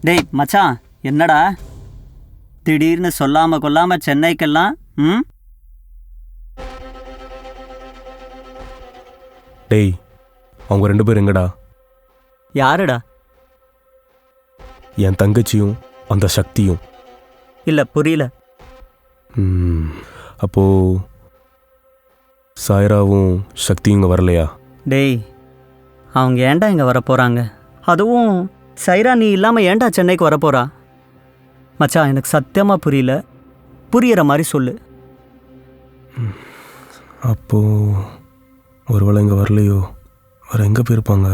டேய் மச்சான், என்னடா திடீர்னு சொல்லாம கொள்ளாம சென்னைக்கெல்லாம்? ம் டேய், அவங்க 2 பேரும் எங்கடா? யாருடா? என் தங்கச்சியும் அந்த சக்தியும். இல்லை புரியல. அப்போ சாய்ராவும் சக்தியும் இங்கே வரலையா? டேய், அவங்க ஏன்டா இங்கே வரப்போகிறாங்க? அதுவும் சைரா நீ இல்லாமல் ஏன்டா சென்னைக்கு வரப்போறா? மச்சான், எனக்கு சத்தியமாக புரியல. புரியிற மாதிரி சொல்லு. அப்போ ஒருவேளை இங்கே வரலையோ? வேறு எங்கே போயிருப்பாங்க?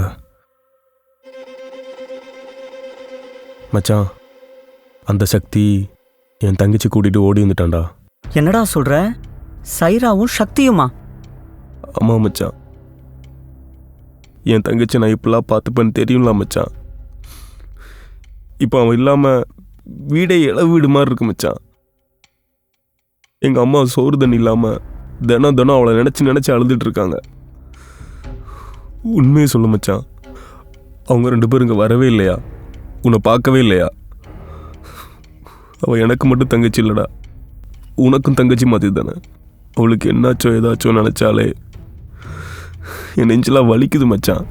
மச்சான், அந்த சக்தி என் தங்கச்சி கூட்டிகிட்டு ஓடி வந்துட்டான்டா. என்னடா சொல்கிற? சைராவும் சக்தியுமா? ஆமாம் மச்சான், என் தங்கச்சி நான் இப்பெல்லாம் பார்த்துப்பேன்னு தெரியும்ல மச்சான். இப்போ அவன் இல்லாமல் வீடே இளவு வீடு மாதிரி இருக்கு மச்சான். எங்கள் அம்மா சோறு தண்ணி இல்லாமல் தினம் அவளை நினச்சி அழுதுட்டு இருக்காங்க. உண்மையை சொல்லு மச்சான், அவங்க 2 பேரும் இங்கே வரவே இல்லையா? உன்னை பார்க்கவே இல்லையா? அவள் எனக்கு மட்டும் தங்கச்சி இல்லைடா, உனக்கும் தங்கச்சி மாதிரி தானே. அவளுக்கு என்னாச்சோ ஏதாச்சோ நினச்சாலே என் நெஞ்செல்லாம் வலிக்குது மச்சான்.